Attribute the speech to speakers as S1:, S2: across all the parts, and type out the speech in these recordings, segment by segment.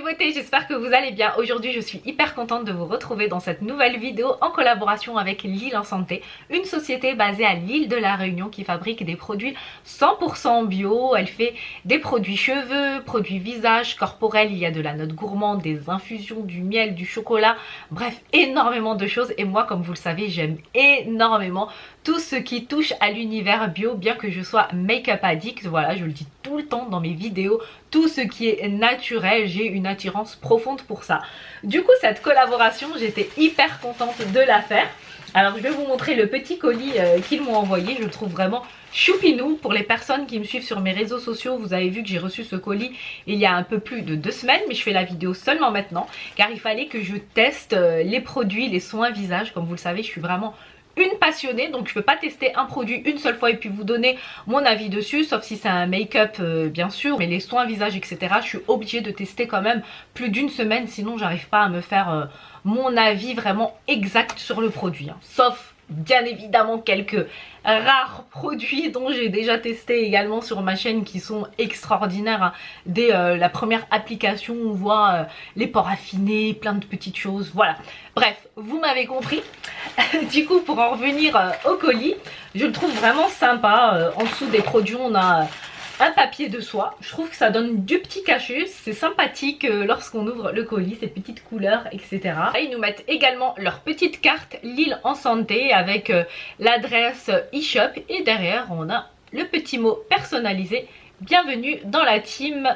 S1: beauté, j'espère que vous allez bien. Aujourd'hui je suis hyper contente de vous retrouver dans cette nouvelle vidéo en collaboration avec Lille en Santé, une société basée à l'île de la Réunion qui fabrique des produits 100% bio. Elle fait des produits cheveux, produits visage, corporel, il y a de la note gourmande, des infusions, du miel, du chocolat, bref énormément de choses. Et moi, comme vous le savez, j'aime énormément tout ce qui touche à l'univers bio, bien que je sois make-up addict. Voilà, je le dis tout le temps dans mes vidéos, tout ce qui est naturel, j'ai une attirance profonde pour ça. Du coup, cette collaboration, j'étais hyper contente de la faire. Alors je vais vous montrer le petit colis qu'ils m'ont envoyé. Je le trouve vraiment choupinou. Pour les personnes qui me suivent sur mes réseaux sociaux, vous avez vu que j'ai reçu ce colis il y a un peu plus de 2 semaines, mais je fais la vidéo seulement maintenant car il fallait que je teste les produits, les soins visage. Comme vous le savez, je suis vraiment une passionnée, donc je peux pas tester un produit une seule fois et puis vous donner mon avis dessus, sauf si c'est un make-up bien sûr, mais les soins visage etc, je suis obligée de tester quand même plus d'une semaine, sinon j'arrive pas à me faire mon avis vraiment exact sur le produit, hein. Sauf bien évidemment quelques rares produits dont j'ai déjà testé également sur ma chaîne qui sont extraordinaires, hein. Dès la première application on voit les pores affinés, plein de petites choses, voilà. Bref, vous m'avez compris. Du coup, pour en revenir au colis, je le trouve vraiment sympa. En dessous des produits on a un papier de soie. Je trouve que ça donne du petit cachet, c'est sympathique lorsqu'on ouvre le colis, ces petites couleurs etc. Et ils nous mettent également leur petite carte Lille en Santé avec l'adresse e-shop et derrière on a le petit mot personnalisé, bienvenue dans la team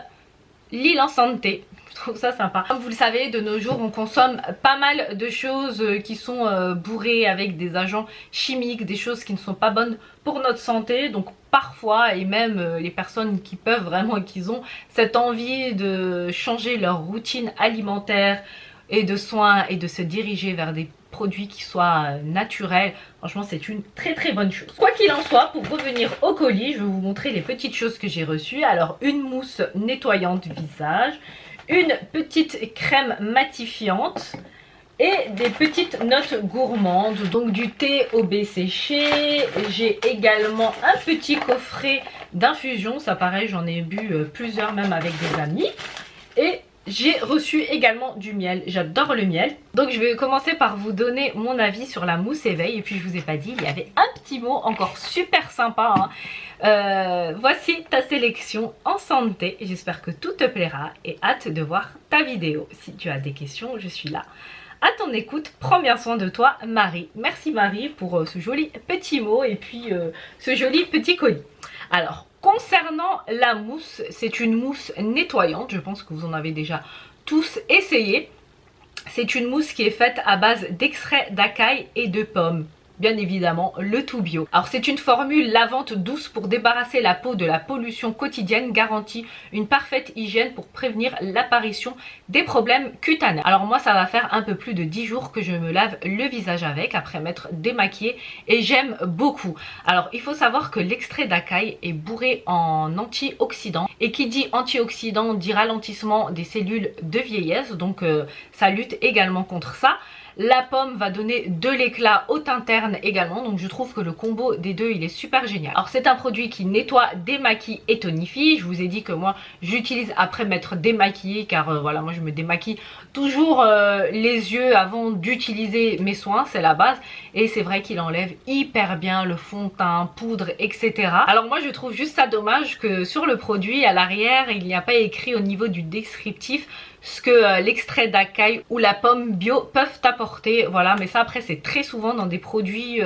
S1: Lille en Santé. Je trouve ça sympa. Comme vous le savez, de nos jours on consomme pas mal de choses qui sont bourrées avec des agents chimiques, des choses qui ne sont pas bonnes pour notre santé. Donc parfois, et même les personnes qui peuvent vraiment et qui ont cette envie de changer leur routine alimentaire et de soins et de se diriger vers des produits qui soient naturels, franchement c'est une très bonne chose. Quoi qu'il en soit, pour revenir au colis, je vais vous montrer les petites choses que j'ai reçues. Alors une mousse nettoyante visage, une petite crème matifiante et des petites notes gourmandes, donc du thé au baie séché. J'ai également un petit coffret d'infusion, ça pareil j'en ai bu plusieurs même avec des amis. Et j'ai reçu également du miel, j'adore le miel. Donc je vais commencer par vous donner mon avis sur la mousse éveil. Et puis je vous ai pas dit, il y avait un petit mot encore super sympa, hein. Voici ta sélection en santé. J'espère que tout te plaira et hâte de voir ta vidéo. Si tu as des questions, je suis là. À ton écoute, prends bien soin de toi Marie. Merci Marie pour ce joli petit mot et puis ce joli petit colis. Alors concernant la mousse, c'est une mousse nettoyante, je pense que vous en avez déjà tous essayé. C'est une mousse qui est faite à base d'extrait d'acaille et de pommes. Bien évidemment le tout bio. Alors c'est une formule lavante douce pour débarrasser la peau de la pollution quotidienne, garantit une parfaite hygiène pour prévenir l'apparition des problèmes cutanés. Alors moi ça va faire un peu plus de 10 jours que je me lave le visage avec après m'être démaquillée et j'aime beaucoup. Alors il faut savoir que l'extrait d'acaille est bourré en antioxydants et qui dit antioxydant dit ralentissement des cellules de vieillesse, donc ça lutte également contre ça. La pomme va donner de l'éclat au teint terne également, donc je trouve que le combo des deux il est super génial. Alors c'est un produit qui nettoie, démaquille et tonifie. Je vous ai dit que moi j'utilise après m'être démaquillée car voilà, moi je me démaquille toujours les yeux avant d'utiliser mes soins, c'est la base. Et c'est vrai qu'il enlève hyper bien le fond de teint, poudre etc. Alors moi je trouve juste ça dommage que sur le produit à l'arrière il n'y a pas écrit au niveau du descriptif ce que l'extrait d'acaille ou la pomme bio peuvent apporter. Voilà, mais ça après c'est très souvent dans des produits,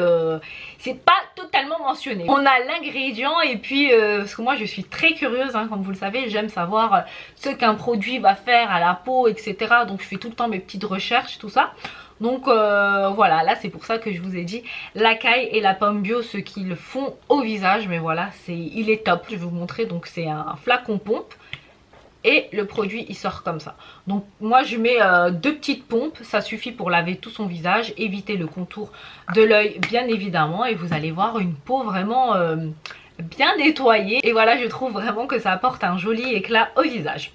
S1: c'est pas totalement mentionné. On a l'ingrédient et puis parce que moi je suis très curieuse, hein, comme vous le savez, j'aime savoir ce qu'un produit va faire à la peau etc. Donc je fais tout le temps mes petites recherches, tout ça. Donc voilà, là c'est pour ça que je vous ai dit l'acaille et la pomme bio, ce qu'ils font au visage. Mais voilà, il est top. Je vais vous montrer, donc c'est un flacon pompe. Et le produit il sort comme ça. Donc moi je mets 2 petites pompes, ça suffit pour laver tout son visage, éviter le contour de l'œil bien évidemment. Et vous allez voir une peau vraiment bien nettoyée. Et voilà, je trouve vraiment que ça apporte un joli éclat au visage.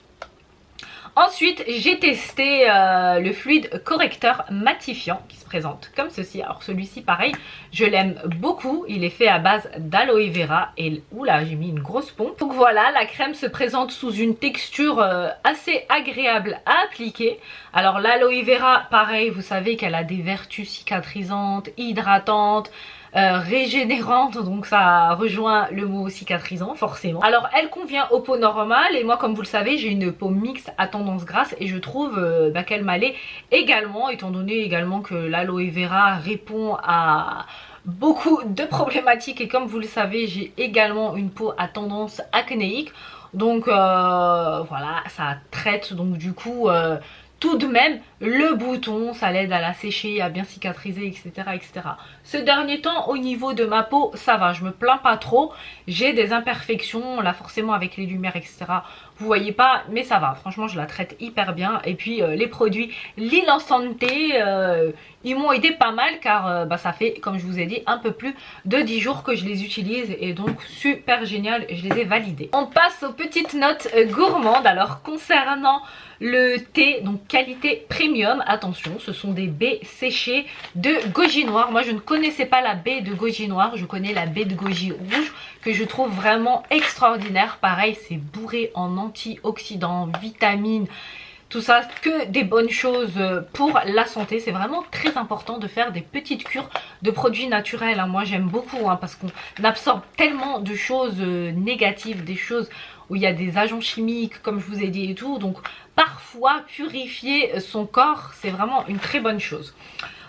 S1: Ensuite, j'ai testé le fluide correcteur matifiant qui se présente comme ceci. Alors celui-ci, pareil, je l'aime beaucoup. Il est fait à base d'aloe vera et oula, j'ai mis une grosse pompe. Donc voilà, la crème se présente sous une texture assez agréable à appliquer. Alors l'aloe vera, pareil, vous savez qu'elle a des vertus cicatrisantes, hydratantes, régénérante, donc ça rejoint le mot cicatrisant forcément. Alors elle convient aux peaux normales et moi, comme vous le savez, j'ai une peau mixte à tendance grasse et je trouve qu'elle m'allait également, étant donné également que l'aloe vera répond à beaucoup de problématiques et comme vous le savez, j'ai également une peau à tendance acnéique, donc voilà, ça traite, donc du coup tout de même, le bouton, ça l'aide à la sécher, à bien cicatriser, etc., etc. Ce dernier temps, au niveau de ma peau, ça va, je me plains pas trop. J'ai des imperfections, là forcément avec les lumières, etc. Vous voyez pas, mais ça va. Franchement, je la traite hyper bien. Et puis, les produits Lil en Santé, ils m'ont aidé pas mal car ça fait, comme je vous ai dit, un peu plus de 10 jours que je les utilise. Et donc, super génial, je les ai validés. On passe aux petites notes gourmandes. Alors, concernant le thé, donc qualité premium, attention, ce sont des baies séchées de goji noir. Moi je ne connaissais pas la baie de goji noir, je connais la baie de goji rouge que je trouve vraiment extraordinaire. Pareil, c'est bourré en antioxydants, vitamines, tout ça, que des bonnes choses pour la santé. C'est vraiment très important de faire des petites cures de produits naturels, hein. Moi j'aime beaucoup parce qu'on absorbe tellement de choses négatives, des choses où il y a des agents chimiques comme je vous ai dit et tout. Donc parfois purifier son corps, c'est vraiment une très bonne chose.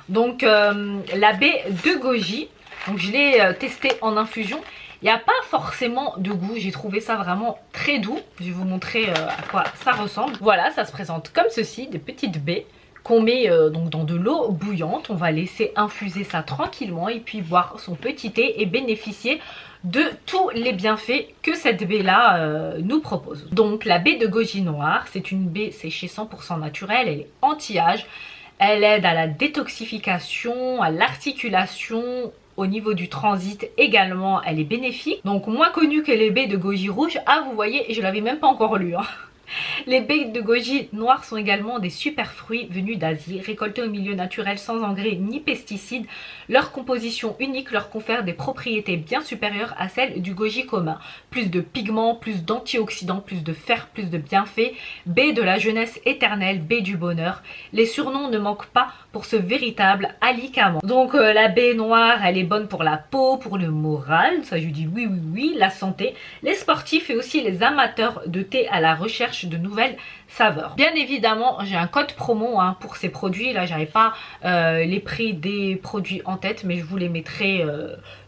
S1: Donc la baie de goji, donc je l'ai testé en infusion. Il n'y a pas forcément de goût, j'ai trouvé ça vraiment très doux. Je vais vous montrer à quoi ça ressemble. Voilà, ça se présente comme ceci, des petites baies qu'on met donc dans de l'eau bouillante. On va laisser infuser ça tranquillement et puis boire son petit thé et bénéficier de tous les bienfaits que cette baie là nous propose. Donc la baie de goji noir, c'est une baie séchée 100% naturelle, elle est anti-âge, elle aide à la détoxification, à l'articulation. Au niveau du transit également, elle est bénéfique. Donc moins connue que les baies de goji rouge. Ah, vous voyez, je l'avais même pas encore lu, hein. Les baies de goji noir sont également des super fruits venus d'Asie, récoltés au milieu naturel sans engrais ni pesticides. Leur composition unique leur confère des propriétés bien supérieures à celles du goji commun. Plus de pigments, plus d'antioxydants, plus de fer, plus de bienfaits. Baie de la jeunesse éternelle, baie du bonheur. Les surnoms ne manquent pas pour ce véritable alicament. Donc la baie noire, elle est bonne pour la peau, pour le moral, ça je dis oui, oui, oui, la santé, les sportifs et aussi les amateurs de thé à la recherche de nouvelles saveurs. Bien évidemment, j'ai un code promo pour ces produits. Là, j'avais pas les prix des produits en tête, mais je vous les mettrai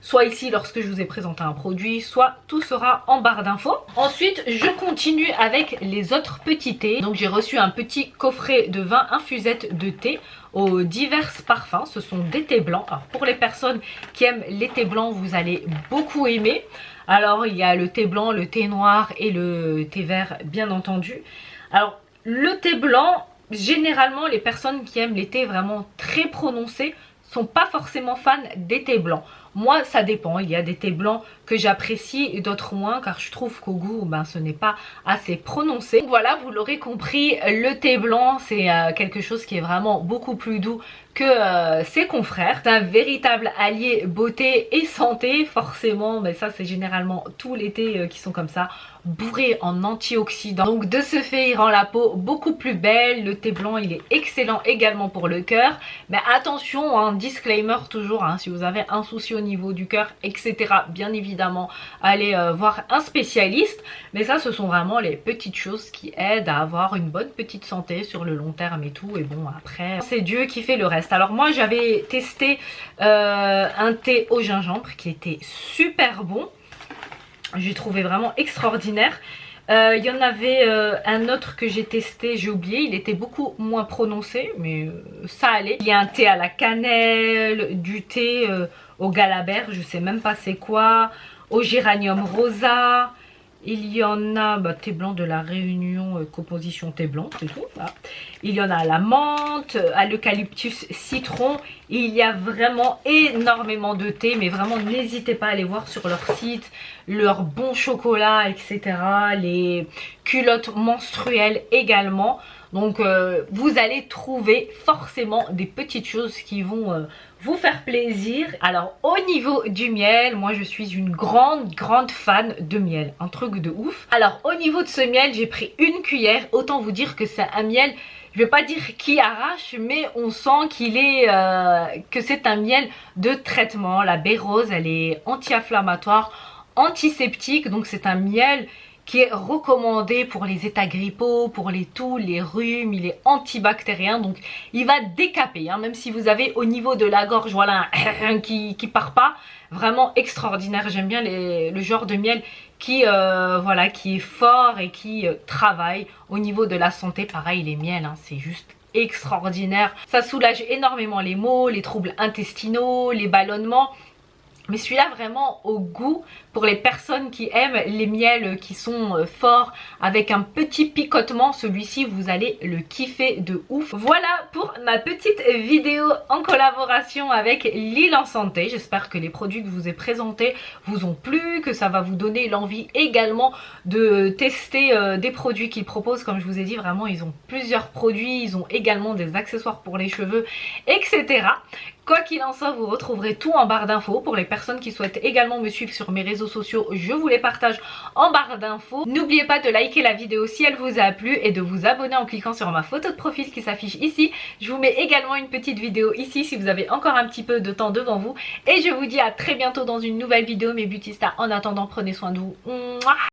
S1: soit ici lorsque je vous ai présenté un produit, soit tout sera en barre d'infos. Ensuite, je continue avec les autres petits thés. Donc, j'ai reçu un petit coffret de 20 infusettes de thé aux divers parfums. Ce sont des thés blancs. Alors, pour les personnes qui aiment les thés blancs, vous allez beaucoup aimer. Alors il y a le thé blanc, le thé noir et le thé vert bien entendu. Alors le thé blanc, généralement les personnes qui aiment les thés vraiment très prononcés sont pas forcément fans des thés blancs. Moi ça dépend, il y a des thés blancs que j'apprécie et d'autres moins car je trouve qu'au goût ce n'est pas assez prononcé. Donc voilà, vous l'aurez compris, le thé blanc c'est quelque chose qui est vraiment beaucoup plus doux que ses confrères. C'est un véritable allié beauté et santé forcément, mais ça c'est généralement tous les thés qui sont comme ça, bourrés en antioxydants. Donc de ce fait il rend la peau beaucoup plus belle. Le thé blanc il est excellent également pour le cœur, mais attention, disclaimer toujours, si vous avez un souci au niveau du cœur etc, bien évidemment allez voir un spécialiste, mais ça ce sont vraiment les petites choses qui aident à avoir une bonne petite santé sur le long terme et tout, et bon après c'est Dieu qui fait le reste. Alors moi j'avais testé un thé au gingembre qui était super bon, j'ai trouvé vraiment extraordinaire. Il y en avait un autre que j'ai testé, j'ai oublié, il était beaucoup moins prononcé mais ça allait. Il y a un thé à la cannelle, du thé au galabert, je sais même pas c'est quoi, au géranium rosa. Il y en a thé blanc de la Réunion, composition thé blanc, c'est tout. Voilà. Il y en a à la menthe, à l'eucalyptus citron. Il y a vraiment énormément de thé, mais vraiment n'hésitez pas à aller voir sur leur site, leur bon chocolat, etc. Les culottes menstruelles également. Donc vous allez trouver forcément des petites choses qui vont vous faire plaisir. Alors au niveau du miel, moi je suis une grande fan de miel, un truc de ouf. Alors au niveau de ce miel, j'ai pris une cuillère. Autant vous dire que c'est un miel, je vais pas dire qui arrache, mais on sent qu'il est que c'est un miel de traitement. La baie rose, elle est anti-inflammatoire, antiseptique, donc c'est un miel qui est recommandé pour les états grippaux, pour les toux, les rhumes. Il est antibactérien, donc il va décaper, hein, même si vous avez au niveau de la gorge, voilà, qui part pas. Vraiment extraordinaire. J'aime bien le genre de miel qui voilà, qui est fort et qui travaille au niveau de la santé. Pareil, les miels, hein, c'est juste extraordinaire. Ça soulage énormément les maux, les troubles intestinaux, les ballonnements. Mais celui-là vraiment au goût pour les personnes qui aiment les miels qui sont forts avec un petit picotement. Celui-ci vous allez le kiffer de ouf. Voilà pour ma petite vidéo en collaboration avec L'Île en Santé. J'espère que les produits que je vous ai présentés vous ont plu, que ça va vous donner l'envie également de tester des produits qu'ils proposent. Comme je vous ai dit, vraiment ils ont plusieurs produits, ils ont également des accessoires pour les cheveux, etc. Quoi qu'il en soit, vous retrouverez tout en barre d'infos. Pour les personnes qui souhaitent également me suivre sur mes réseaux sociaux, je vous les partage en barre d'infos. N'oubliez pas de liker la vidéo si elle vous a plu et de vous abonner en cliquant sur ma photo de profil qui s'affiche ici. Je vous mets également une petite vidéo ici si vous avez encore un petit peu de temps devant vous. Et je vous dis à très bientôt dans une nouvelle vidéo mes beauty stars. En attendant, prenez soin de vous. Mouah.